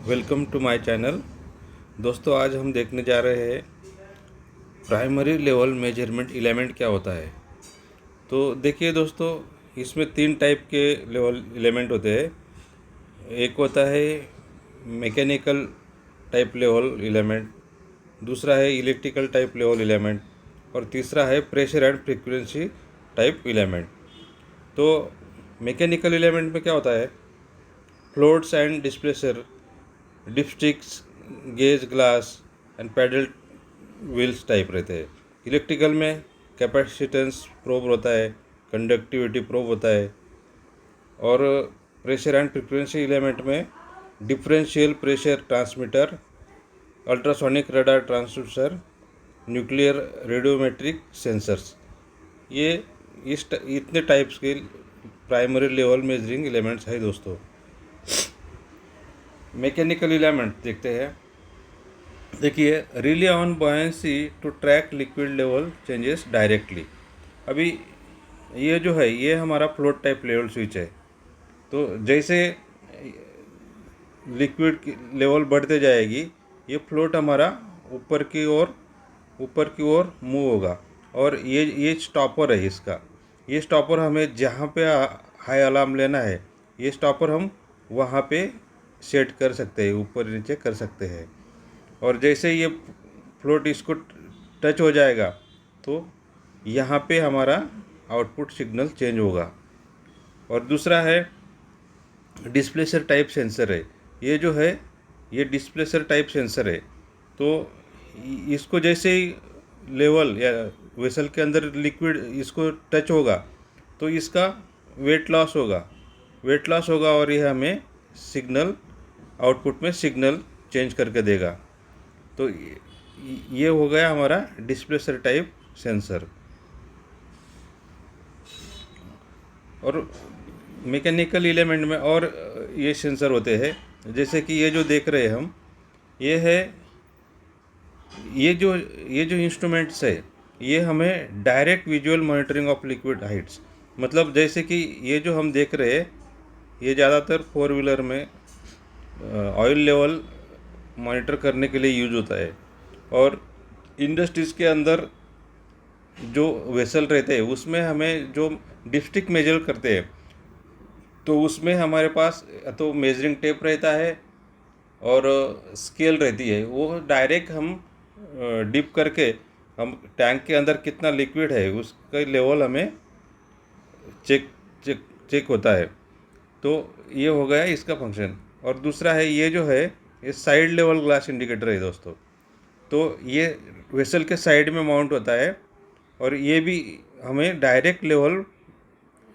Welcome to my channel. दोस्तों, आज हम देखने जा रहे हैं प्राइमरी लेवल मेजरमेंट एलिमेंट क्या होता है। तो देखिए दोस्तों, इसमें तीन टाइप के लेवल एलिमेंट होते हैं। एक होता है मैकेनिकल टाइप लेवल एलिमेंट, दूसरा है इलेक्ट्रिकल टाइप लेवल एलिमेंट और तीसरा है pressure and frequency type element. तो मैकेनिकल एलिमेंट में क्या होता है, floats and displacer, dipsticks, gauge glass and paddle wheels type रहते हैं। इलेक्ट्रिकल में कैपेसिटेंस प्रोब होता है, कंडक्टिविटी प्रोब होता है और प्रेशर एंड फ्रीक्वेंसी एलिमेंट में differential pressure transmitter, ultrasonic radar transducer, nuclear radiometric sensors. ये इतने टाइप्स के प्राइमरी लेवल मेजरिंग एलिमेंट्स है दोस्तों। मैकेनिकल एलिमेंट देखते हैं। देखिए, rely on buoyancy to track liquid level changes directly. अभी ये जो है ये हमारा फ्लोट टाइप लेवल स्विच है। तो जैसे लिक्विड की लेवल बढ़ते जाएगी, ये फ्लोट हमारा ऊपर की ओर मूव होगा। और ये स्टॉपर है इसका। ये स्टॉपर हमें जहाँ पे हाई अलार्म लेना है, ये स्टॉपर हम वहाँ पे सेट कर सकते हैं, ऊपर नीचे कर सकते हैं। और जैसे ये फ्लोट इसको टच हो जाएगा तो यहाँ पे हमारा आउटपुट सिग्नल चेंज होगा। और दूसरा है डिस्प्लेसर टाइप सेंसर है। ये जो है ये डिस्प्लेसर टाइप सेंसर है। तो इसको जैसे ही लेवल या वेसल के अंदर लिक्विड इसको टच होगा तो इसका वेट लॉस होगा और यह हमें सिग्नल आउटपुट में सिग्नल चेंज करके देगा। तो ये हो गया हमारा डिस्प्लेसर टाइप सेंसर। और मैकेनिकल एलिमेंट में और ये सेंसर होते हैं, जैसे कि ये जो देख रहे हैं हम, ये है ये जो इंस्ट्रूमेंट्स है, ये हमें direct visual monitoring of liquid Heights, मतलब जैसे कि ये जो हम देख रहे हैं ये ज़्यादातर फोर व्हीलर में ऑयल लेवल मॉनिटर करने के लिए यूज होता है। और इंडस्ट्रीज़ के अंदर जो वेसल रहते हैं उसमें हमें जो डिस्ट्रिक्ट मेजर करते हैं, तो उसमें हमारे पास तो मेजरिंग टेप रहता है और स्केल रहती है। वो डायरेक्ट हम डिप करके हम टैंक के अंदर कितना लिक्विड है उसका लेवल हमें चेक चेक चेक होता है। तो ये हो गया इसका फंक्शन। और दूसरा है ये जो है ये साइड लेवल ग्लास इंडिकेटर है दोस्तों। तो ये वेसल के साइड में माउंट होता है और ये भी हमें डायरेक्ट लेवल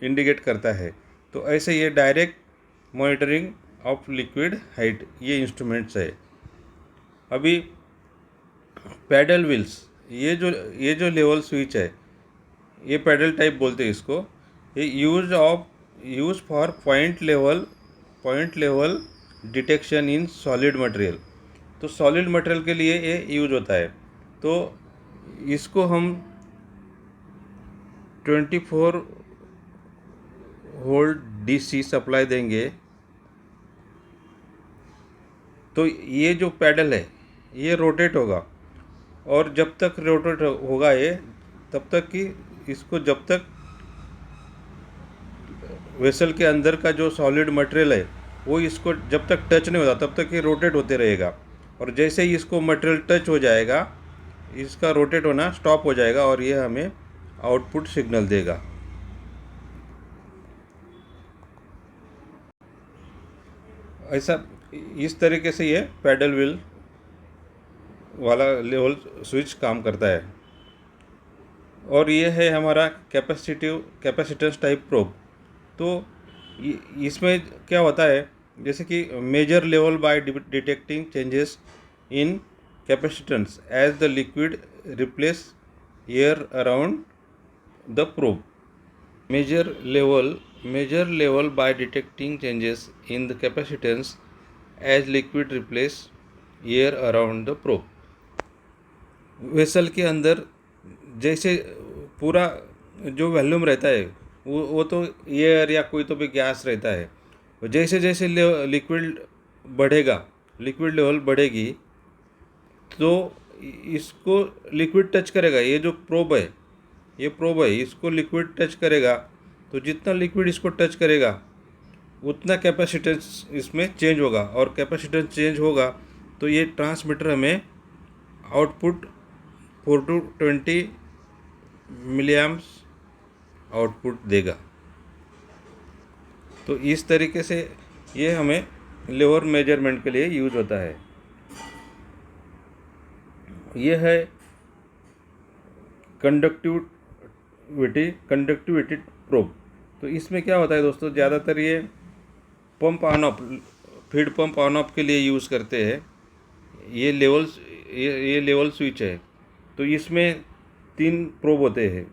इंडिकेट करता है। तो ऐसे ये direct monitoring of liquid height ये इंस्ट्रूमेंट्स है। अभी पैडल व्हील्स, ये जो लेवल स्विच है, ये पैडल टाइप बोलते हैं इसको। ये use for point level detection in solid material. तो सॉलिड मटेरियल के लिए ये यूज होता है। तो इसको हम 24 वोल्ट डीसी सप्लाई देंगे तो ये जो पैडल है ये रोटेट होगा। और जब तक रोटेट होगा ये, तब तक कि इसको जब तक वेसल के अंदर का जो सॉलिड मटेरियल है वो इसको जब तक टच नहीं होता तब तक ये रोटेट होते रहेगा। और जैसे ही इसको मटेरियल टच हो जाएगा, इसका रोटेट होना स्टॉप हो जाएगा और ये हमें आउटपुट सिग्नल देगा। ऐसा इस तरीके से ये पैडल व्हील वाला लेवल स्विच काम करता है। और ये है हमारा कैपेसिटेंस टाइप प्रोब। तो इसमें क्या होता है, जैसे कि measure level by detecting changes in capacitance as the liquid replace air around the probe. Measure level by detecting changes in the capacitance as liquid replace air around the probe। Vessel के अंदर जैसे पूरा जो volume रहता है वो तो air या कोई तो भी गैस रहता है। जैसे जैसे लिक्विड बढ़ेगा, लिक्विड लेवल बढ़ेगी तो इसको लिक्विड टच करेगा। ये जो प्रोब है, ये प्रोब है, इसको लिक्विड टच करेगा तो जितना लिक्विड इसको टच करेगा उतना कैपेसिटेंस इसमें चेंज होगा, और कैपेसिटेंस चेंज होगा तो ये ट्रांसमीटर हमें आउटपुट 4 to 20 मिलीएम्प्स आउटपुट देगा। तो इस तरीके से ये हमें लेवल मेजरमेंट के लिए यूज होता है। ये है कंडक्टिविटी प्रोब। तो इसमें क्या होता है दोस्तों, ज़्यादातर ये pump on off, feed pump on off के लिए यूज़ करते हैं। ये लेवल स्विच है। तो इसमें 3 प्रोब होते हैं,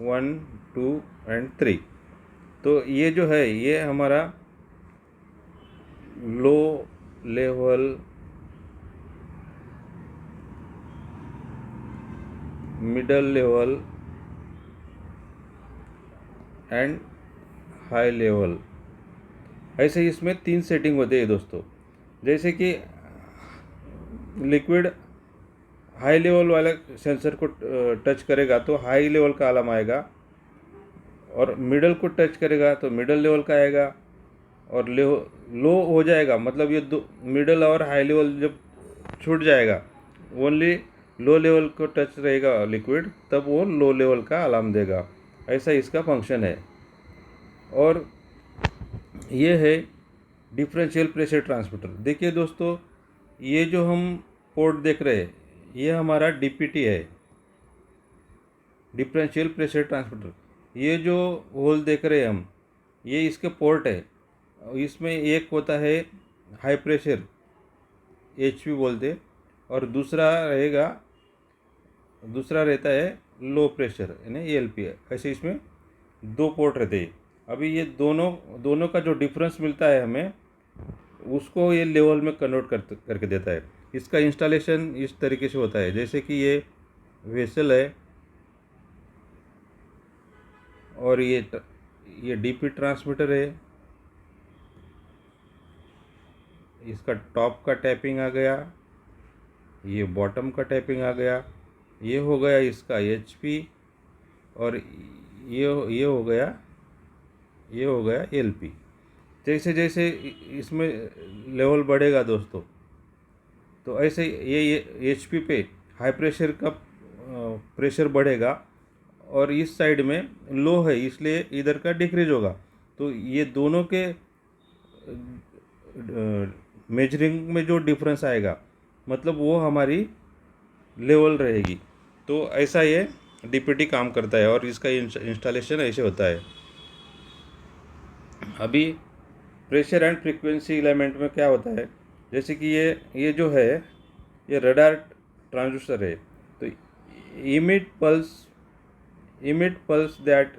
1, 2 एंड 3। तो ये जो है ये हमारा low level, middle level and high level, ऐसे ही इसमें 3 सेटिंग होते हैं दोस्तों। जैसे कि लिक्विड हाई लेवल वाले सेंसर को टच करेगा तो हाई लेवल का अलार्म आएगा, और मिडल को टच करेगा तो मिडल लेवल का आएगा, और लो हो जाएगा मतलब ये दो मिडल और हाई लेवल जब छूट जाएगा, ओनली लो लेवल को टच रहेगा लिक्विड, तब वो लो लेवल का अलार्म देगा। ऐसा इसका फंक्शन है। और ये है डिफरेंशियल प्रेशर ट्रांसमीटर। देखिए दोस्तों, ये जो हम पोर्ट देख रहे हैं ये हमारा डीपीटी है, डिफरेंशियल प्रेशर ट्रांसमीटर। ये जो होल देख रहे हैं हम, ये इसके पोर्ट है। इसमें एक होता है हाई प्रेशर, एचपी बोलते, और दूसरा रहता है लो प्रेशर यानी एलपी। ऐसे इसमें 2 पोर्ट रहते हैं। अभी ये दोनों का जो डिफरेंस मिलता है हमें, उसको ये लेवल में कन्वर्ट करके देता है। इसका इंस्टॉलेशन इस तरीके से होता है, जैसे कि ये वेसल है और ये डीपी ट्रांसमीटर है। इसका टॉप का टैपिंग आ गया, ये बॉटम का टैपिंग आ गया, ये हो गया इसका एचपी, और ये हो गया एलपी। जैसे जैसे इसमें लेवल बढ़ेगा दोस्तों, तो ऐसे ये एचपी पे हाई प्रेशर का प्रेशर बढ़ेगा, और इस साइड में लो है इसलिए इधर का डिक्रीज होगा। तो ये दोनों के मेजरिंग में जो डिफरेंस आएगा मतलब वो हमारी लेवल रहेगी। तो ऐसा ये डीपीटी काम करता है, और इसका इंस्टॉलेशन ऐसे होता है। अभी प्रेशर एंड फ्रीक्वेंसी एलिमेंट में क्या होता है, जैसे कि ये जो है ये रडार ट्रांसड्यूसर है। तो emit pulse that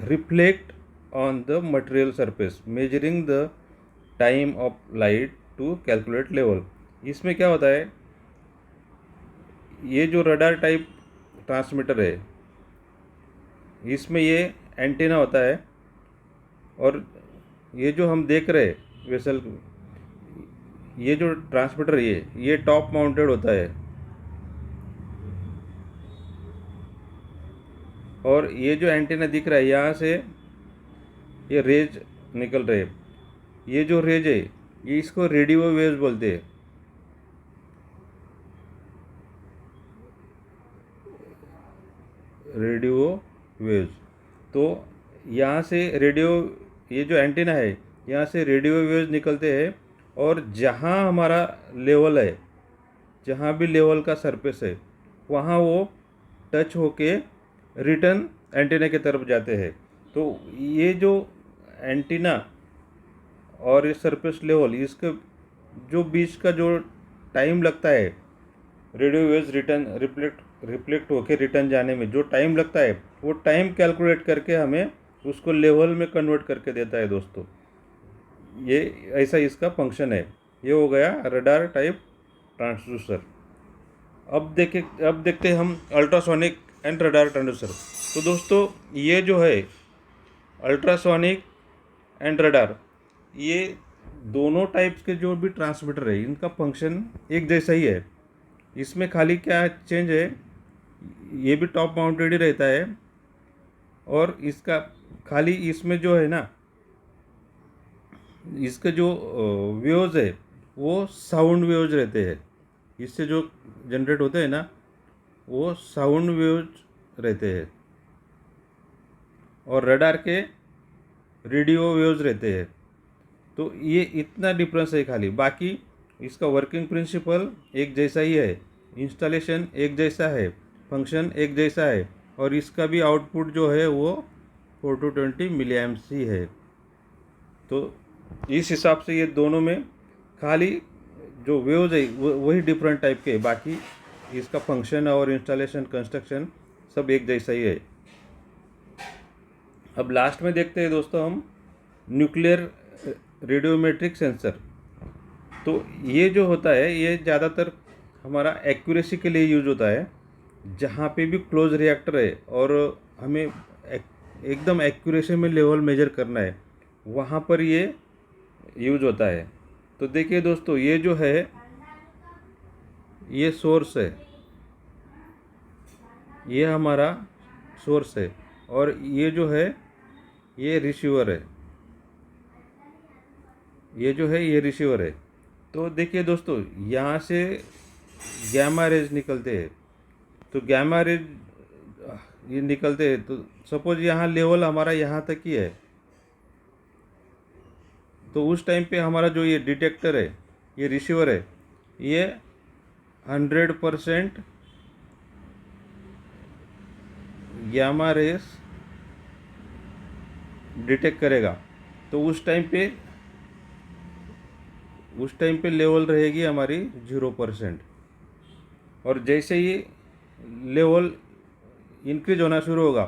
reflect on the material surface measuring the time of light to calculate level. इसमें क्या होता है, ये जो रडार टाइप ट्रांसमीटर है इसमें ये एंटीना होता है, और ये जो हम देख रहे हैं वेसल, ये जो ट्रांसमीटर ये टॉप माउंटेड होता है, और ये जो एंटीना दिख रहा है यहाँ से ये रेज निकल रहे हैं। ये जो रेज है ये इसको रेडियो वेव्स बोलते हैं। Radio waves. तो यहाँ से ये जो एंटीना है यहाँ से रेडियो वेव्स निकलते हैं, और जहाँ हमारा लेवल है, जहाँ भी लेवल का सरफेस है वहाँ वो टच होके रिटर्न एंटीना की तरफ जाते हैं। तो ये जो एंटीना और ये सरफेस लेवल, इसके जो बीच का जो टाइम लगता है रेडियो वेव्स रिटर्न रिफ्लेक्ट होके रिटर्न जाने में जो टाइम लगता है, वो टाइम कैलकुलेट करके हमें उसको लेवल में कन्वर्ट करके देता है दोस्तों। ये ऐसा इसका फंक्शन है। ये हो गया रडार टाइप ट्रांसड्यूसर। अब देखते हैं हम अल्ट्रासोनिक एंड रडार ट्रांसड्यूसर। तो दोस्तों ये जो है अल्ट्रासोनिक एंड रडार, ये दोनों टाइप्स के जो भी ट्रांसमीटर है इनका फंक्शन एक जैसा ही है। इसमें खाली क्या चेंज है, ये भी टॉप माउंटेड ही रहता है और इसका खाली इसमें जो है ना, इसका जो वेव्स है वो साउंड वेव्स रहते हैं। इससे जो जनरेट होते हैं ना वो साउंड वेव्स रहते हैं और रडार के रेडियो वेव्स रहते हैं। तो ये इतना डिफरेंस है खाली, बाकी इसका वर्किंग प्रिंसिपल एक जैसा ही है, इंस्टॉलेशन एक जैसा है, फंक्शन एक जैसा है और इसका भी आउटपुट जो है वो 420 मिली एम्प्स ही है। तो इस हिसाब से ये दोनों में खाली जो वेव्स है वही डिफरेंट टाइप के है, बाकी इसका फंक्शन और इंस्टॉलेशन कंस्ट्रक्शन सब एक जैसा ही है। अब लास्ट में देखते हैं दोस्तों हम न्यूक्लियर रेडियोमेट्रिक सेंसर। तो ये जो होता है ये ज़्यादातर हमारा एक्यूरेसी के लिए यूज होता है। जहाँ पे भी क्लोज रिएक्टर है और हमें एकदम एक्यूरेसी में लेवल मेजर करना है वहाँ पर ये यूज होता है। तो देखिए दोस्तों, ये जो है ये सोर्स है, ये हमारा सोर्स है और ये जो है ये रिसीवर है, ये जो है ये रिसीवर है। तो देखिए दोस्तों, यहाँ से गैमा रेज निकलते हैं। तो गैमा रेज ये निकलते हैं तो सपोज यहाँ लेवल हमारा यहाँ तक ही है, तो उस टाइम पे हमारा जो ये डिटेक्टर है, ये रिसीवर है, ये 100% गैमा रेस डिटेक्ट करेगा। तो उस टाइम पे लेवल रहेगी हमारी 0%। और जैसे ही लेवल इंक्रीज होना शुरू होगा,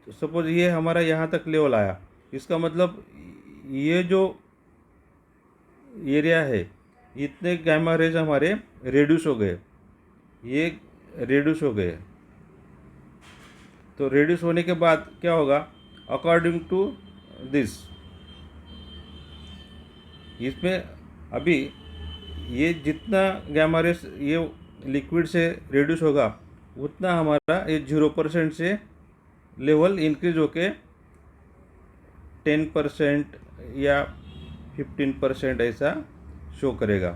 तो सपोज ये हमारा यहाँ तक लेवल आया, इसका मतलब ये जो एरिया है इतने गैमा रेज हमारे रेड्यूस हो गए, ये रेड्यूस हो गए। तो रेड्यूस होने के बाद क्या होगा, अकॉर्डिंग टू दिस, इसमें अभी ये जितना गैमा रेस ये लिक्विड से रेड्यूस होगा उतना हमारा ये 0% से लेवल इंक्रीज होके 10% या 15% ऐसा शो करेगा।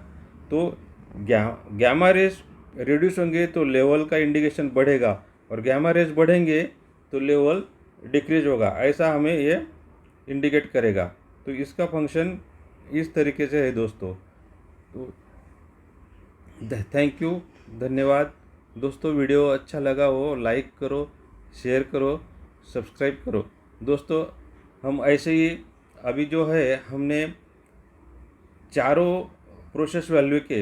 तो गैमा रेस रिड्यूस होंगे तो लेवल का इंडिकेशन बढ़ेगा और गैमा रेस बढ़ेंगे तो लेवल डिक्रीज होगा, ऐसा हमें ये इंडिकेट करेगा। तो इसका फंक्शन इस तरीके से है दोस्तों। तो थैंक यू, धन्यवाद दोस्तों। वीडियो अच्छा लगा हो लाइक करो, शेयर करो, सब्सक्राइब करो दोस्तों। हम ऐसे ही अभी जो है हमने चारों प्रोसेस वैल्यू के